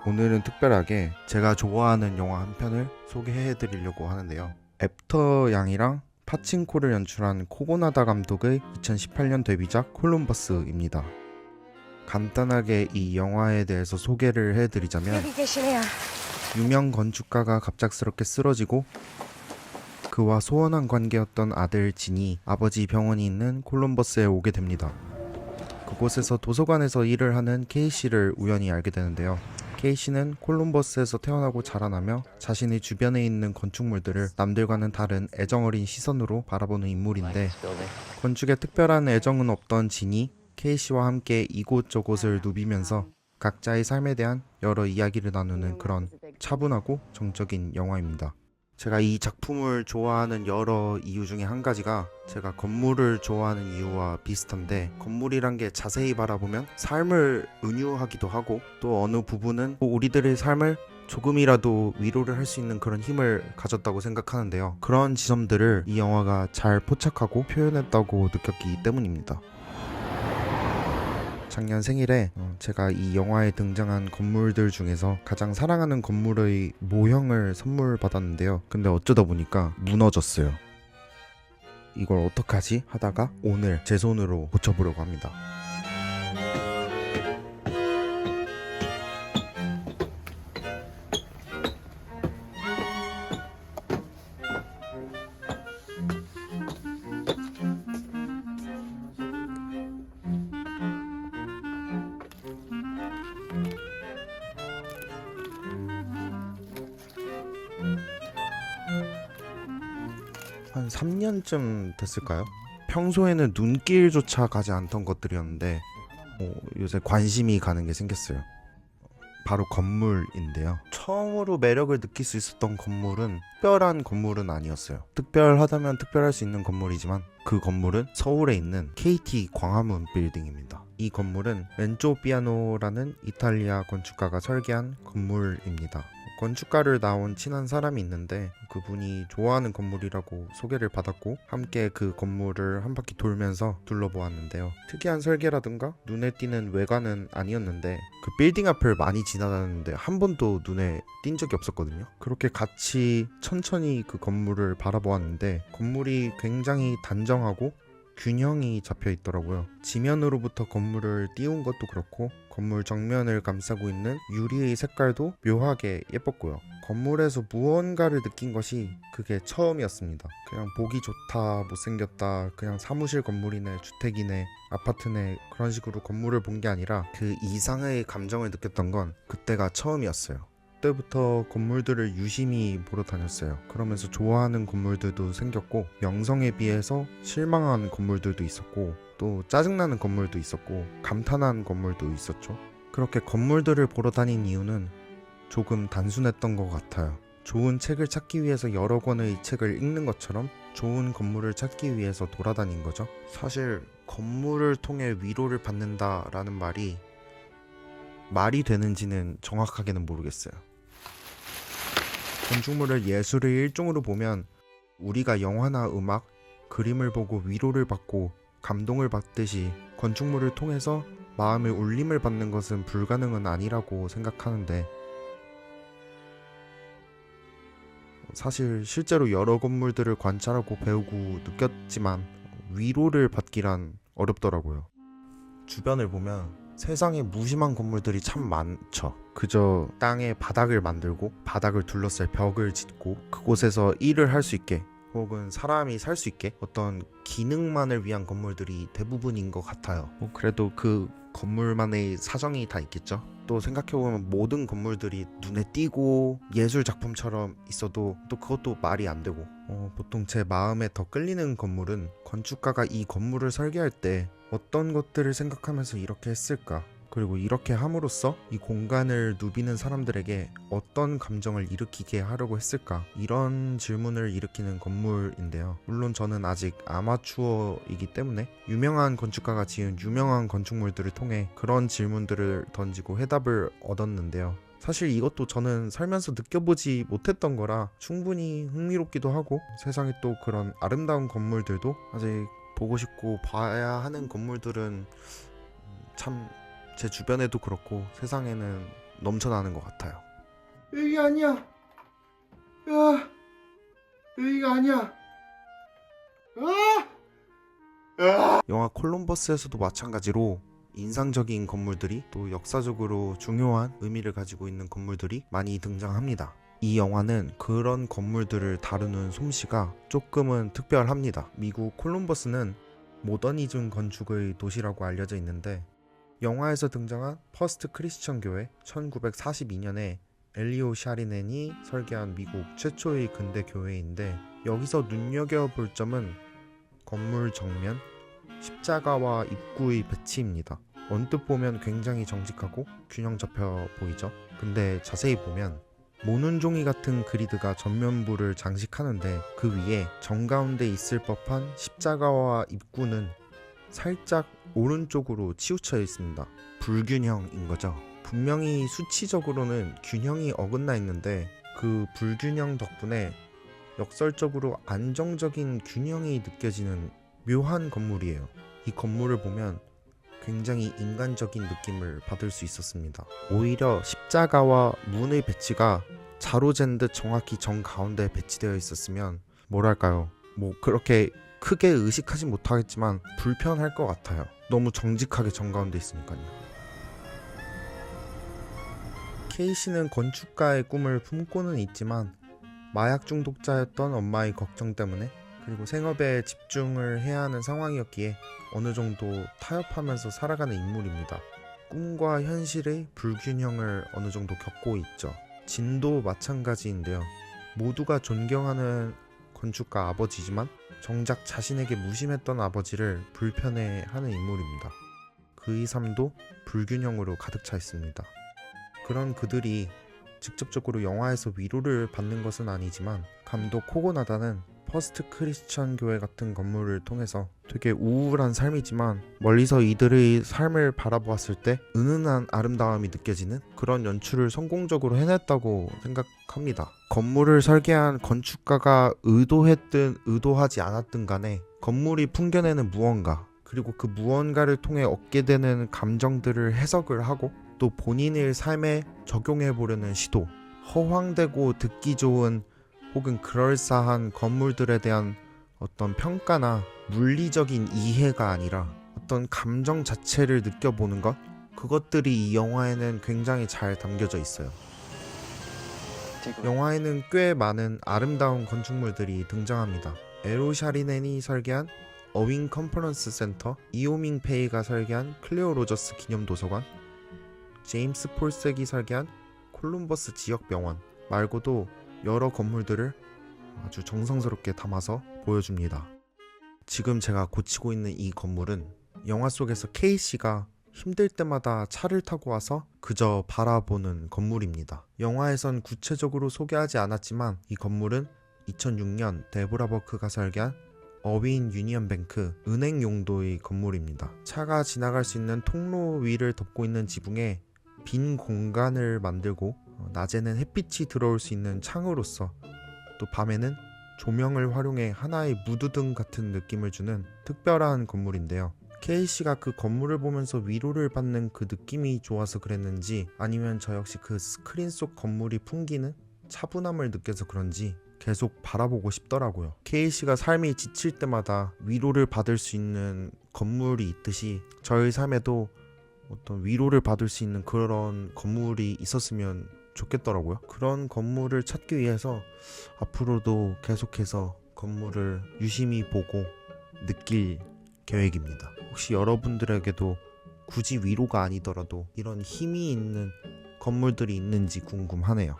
오늘은 특별하게 제가 좋아하는 영화 한 편을 소개해 드리려고 하는데요. 애프터 양이랑 파친코를 연출한 코고나다 감독의 2018년 데뷔작 콜럼버스입니다. 간단하게 이 영화에 대해서 소개를 해드리자면, 여기 계시네요. 유명 건축가가 갑작스럽게 쓰러지고 그와 소원한 관계였던 아들 진이 아버지 병원이 있는 콜럼버스에 오게 됩니다. 그곳에서 도서관에서 일을 하는 케이씨를 우연히 알게 되는데요. 케이씨는 콜럼버스에서 태어나고 자라나며 자신의 주변에 있는 건축물들을 남들과는 다른 애정어린 시선으로 바라보는 인물인데, 건축에 특별한 애정은 없던 진이 케이씨와 함께 이곳저곳을 누비면서 각자의 삶에 대한 여러 이야기를 나누는 그런 차분하고 정적인 영화입니다. 제가 이 작품을 좋아하는 여러 이유 중에 한 가지가 제가 건물을 좋아하는 이유와 비슷한데, 건물이란 게 자세히 바라보면 삶을 은유하기도 하고 또 어느 부분은 우리들의 삶을 조금이라도 위로를 할 수 있는 그런 힘을 가졌다고 생각하는데요. 그런 지점들을 이 영화가 잘 포착하고 표현했다고 느꼈기 때문입니다. 작년 생일에 제가 이 영화에 등장한 건물들 중에서 가장 사랑하는 건물의 모형을 선물 받았는데요. 근데 어쩌다 보니까 무너졌어요. 이걸 어떡하지? 하다가 오늘 제 손으로 고쳐보려고 합니다. 한 3년쯤 됐을까요? 평소에는 눈길조차 가지 않던 것들이었는데 요새 관심이 가는 게 생겼어요. 바로 건물인데요. 처음으로 매력을 느낄 수 있었던 건물은 특별한 건물은 아니었어요. 특별하다면 특별할 수 있는 건물이지만 그 건물은 서울에 있는 KT 광화문 빌딩입니다. 이 건물은 렌조 피아노라는 이탈리아 건축가가 설계한 건물입니다. 건축가를 나온 친한 사람이 있는데 그분이 좋아하는 건물이라고 소개를 받았고 함께 그 건물을 한 바퀴 돌면서 둘러보았는데요. 특이한 설계라든가 눈에 띄는 외관은 아니었는데 그 빌딩 앞을 많이 지나다녔는데 한 번도 눈에 띈 적이 없었거든요. 그렇게 같이 천천히 그 건물을 바라보았는데 건물이 굉장히 단정하고 균형이 잡혀 있더라고요. 지면으로부터 건물을 띄운 것도 그렇고 건물 정면을 감싸고 있는 유리의 색깔도 묘하게 예뻤고요. 건물에서 무언가를 느낀 것이 그게 처음이었습니다. 그냥 보기 좋다, 못생겼다, 그냥 사무실 건물이네, 주택이네, 아파트네, 그런 식으로 건물을 본 게 아니라 그 이상의 감정을 느꼈던 건 그때가 처음이었어요. 그때부터 건물들을 유심히 보러 다녔어요. 그러면서 좋아하는 건물들도 생겼고 명성에 비해서 실망한 건물들도 있었고 또 짜증나는 건물도 있었고 감탄한 건물도 있었죠. 그렇게 건물들을 보러 다닌 이유는 조금 단순했던 것 같아요. 좋은 책을 찾기 위해서 여러 권의 책을 읽는 것처럼 좋은 건물을 찾기 위해서 돌아다닌 거죠. 사실 건물을 통해 위로를 받는다라는 말이 되는지는 정확하게는 모르겠어요. 건축물을 예술의 일종으로 보면 우리가 영화나 음악, 그림을 보고 위로를 받고 감동을 받듯이 건축물을 통해서 마음의 울림을 받는 것은 불가능은 아니라고 생각하는데, 사실 실제로 여러 건물들을 관찰하고 배우고 느꼈지만 위로를 받기란 어렵더라고요. 주변을 보면 세상에 무심한 건물들이 참 많죠. 그저 땅에 바닥을 만들고 바닥을 둘러쌀 벽을 짓고 그곳에서 일을 할 수 있게 혹은 사람이 살 수 있게 어떤 기능만을 위한 건물들이 대부분인 것 같아요. 그래도 그 건물만의 사정이 다 있겠죠. 또 생각해보면 모든 건물들이 눈에 띄고 예술 작품처럼 있어도 또 그것도 말이 안 되고 보통 제 마음에 더 끌리는 건물은 건축가가 이 건물을 설계할 때 어떤 것들을 생각하면서 이렇게 했을까, 그리고 이렇게 함으로써 이 공간을 누비는 사람들에게 어떤 감정을 일으키게 하려고 했을까, 이런 질문을 일으키는 건물인데요. 물론 저는 아직 아마추어이기 때문에 유명한 건축가가 지은 유명한 건축물들을 통해 그런 질문들을 던지고 해답을 얻었는데요. 사실 이것도 저는 살면서 느껴보지 못했던 거라 충분히 흥미롭기도 하고, 세상에 또 그런 아름다운 건물들도 아직 보고 싶고 봐야 하는 건물들은 참 제 주변에도 그렇고 세상에는 넘쳐나는 것 같아요. 여기가 아니야. 야, 여기가 아니야. 영화 콜럼버스에서도 마찬가지로 인상적인 건물들이 또 역사적으로 중요한 의미를 가지고 있는 건물들이 많이 등장합니다. 이 영화는 그런 건물들을 다루는 솜씨가 조금은 특별합니다. 미국 콜럼버스는 모더니즘 건축의 도시라고 알려져 있는데, 영화에서 등장한 퍼스트 크리스천 교회 1942년에 엘리오 샤리넨이 설계한 미국 최초의 근대 교회인데, 여기서 눈여겨볼 점은 건물 정면 십자가와 입구의 배치입니다. 언뜻 보면 굉장히 정직하고 균형 잡혀 보이죠. 근데 자세히 보면 모눈 종이 같은 그리드가 전면부를 장식하는데, 그 위에 정가운데 있을 법한 십자가와 입구는 살짝 오른쪽으로 치우쳐 있습니다. 불균형인 거죠. 분명히 수치적으로는 균형이 어긋나 있는데, 그 불균형 덕분에 역설적으로 안정적인 균형이 느껴지는 묘한 건물이에요. 이 건물을 보면 굉장히 인간적인 느낌을 받을 수 있었습니다. 오히려 십자가와 문의 배치가 자로 잰 듯 정확히 정가운데 배치되어 있었으면 뭐랄까요, 그렇게 크게 의식하지 못하겠지만 불편할 것 같아요. 너무 정직하게 정가운데 있으니까요. 케이시는 건축가의 꿈을 품고는 있지만 마약 중독자였던 엄마의 걱정 때문에, 그리고 생업에 집중을 해야 하는 상황이었기에 어느 정도 타협하면서 살아가는 인물입니다. 꿈과 현실의 불균형을 어느 정도 겪고 있죠. 진도 마찬가지인데요. 모두가 존경하는 건축가 아버지지만 정작 자신에게 무심했던 아버지를 불편해하는 인물입니다. 그의 삶도 불균형으로 가득 차 있습니다. 그런 그들이 직접적으로 영화에서 위로를 받는 것은 아니지만, 감독 코고나다는 퍼스트 크리스천 교회 같은 건물을 통해서 되게 우울한 삶이지만 멀리서 이들의 삶을 바라보았을 때 은은한 아름다움이 느껴지는 그런 연출을 성공적으로 해냈다고 생각합니다. 건물을 설계한 건축가가 의도했든 의도하지 않았든 간에 건물이 풍겨내는 무언가, 그리고 그 무언가를 통해 얻게 되는 감정들을 해석을 하고 또 본인의 삶에 적용해 보려는 시도, 허황되고 듣기 좋은 혹은 그럴싸한 건물들에 대한 어떤 평가나 물리적인 이해가 아니라 어떤 감정 자체를 느껴보는 것, 그것들이 이 영화에는 굉장히 잘 담겨져 있어요. 영화에는 꽤 많은 아름다운 건축물들이 등장합니다. 에로 샤리넨이 설계한 어윈 컨퍼런스 센터, 이오밍 페이가 설계한 클레오 로저스 기념도서관, 제임스 폴색이 설계한 콜럼버스 지역병원 말고도 여러 건물들을 아주 정성스럽게 담아서 보여줍니다. 지금 제가 고치고 있는 이 건물은 영화 속에서 케이시가 힘들 때마다 차를 타고 와서 그저 바라보는 건물입니다. 영화에선 구체적으로 소개하지 않았지만 이 건물은 2006년 데보라 버크가 설계한 어윈 유니언뱅크 은행 용도의 건물입니다. 차가 지나갈 수 있는 통로 위를 덮고 있는 지붕에 빈 공간을 만들고, 낮에는 햇빛이 들어올 수 있는 창으로서, 또 밤에는 조명을 활용해 하나의 무드등 같은 느낌을 주는 특별한 건물인데요. 케이시가 그 건물을 보면서 위로를 받는 그 느낌이 좋아서 그랬는지, 아니면 저 역시 그 스크린 속 건물이 풍기는 차분함을 느껴서 그런지 계속 바라보고 싶더라고요. 케이시가 삶이 지칠 때마다 위로를 받을 수 있는 건물이 있듯이 저의 삶에도 어떤 위로를 받을 수 있는 그런 건물이 있었으면 좋겠더라고요. 그런 건물을 찾기 위해서 앞으로도 계속해서 건물을 유심히 보고 느낄 계획입니다. 혹시 여러분들에게도 굳이 위로가 아니더라도 이런 힘이 있는 건물들이 있는지 궁금하네요.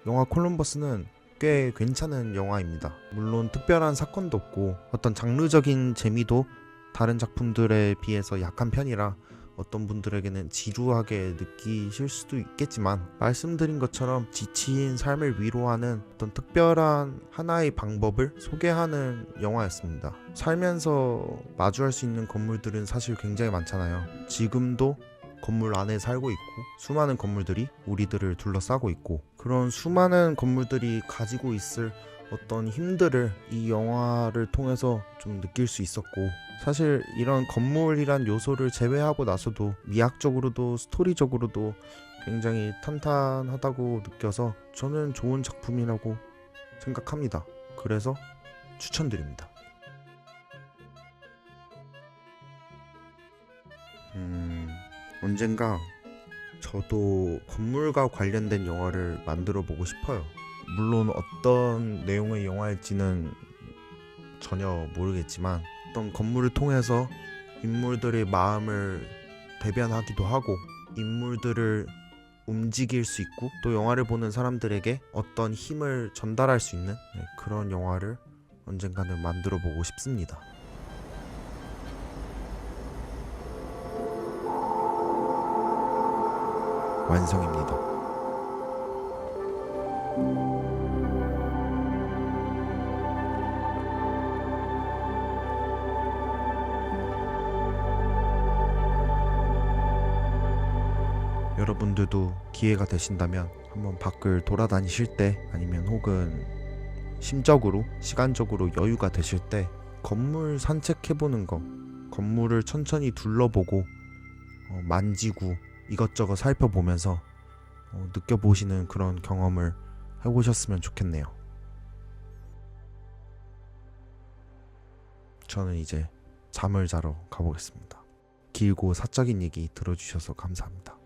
영화 콜럼버스는 꽤 괜찮은 영화입니다. 물론 특별한 사건도 없고 어떤 장르적인 재미도 다른 작품들에 비해서 약한 편이라 어떤 분들에게는 지루하게 느끼실 수도 있겠지만, 말씀드린 것처럼 지친 삶을 위로하는 어떤 특별한 하나의 방법을 소개하는 영화였습니다. 살면서 마주할 수 있는 건물들은 사실 굉장히 많잖아요. 지금도 건물 안에 살고 있고 수많은 건물들이 우리들을 둘러싸고 있고, 그런 수많은 건물들이 가지고 있을 어떤 힘들을 이 영화를 통해서 좀 느낄 수 있었고, 사실 이런 건물이란 요소를 제외하고 나서도 미학적으로도 스토리적으로도 굉장히 탄탄하다고 느껴서 저는 좋은 작품이라고 생각합니다. 그래서 추천드립니다. 언젠가 저도 건물과 관련된 영화를 만들어 보고 싶어요. 물론 어떤 내용의 영화일지는 전혀 모르겠지만 어떤 건물을 통해서 인물들의 마음을 대변하기도 하고 인물들을 움직일 수 있고 또 영화를 보는 사람들에게 어떤 힘을 전달할 수 있는 그런 영화를 언젠가는 만들어 보고 싶습니다. 완성입니다. 여러분들도 기회가 되신다면 한번 밖을 돌아다니실 때 아니면 혹은 심적으로 시간적으로 여유가 되실 때 건물 산책해보는 거, 건물을 천천히 둘러보고 만지고 이것저것 살펴보면서 느껴보시는 그런 경험을 해보셨으면 좋겠네요. 저는 이제 잠을 자러 가보겠습니다. 길고 사적인 얘기 들어주셔서 감사합니다.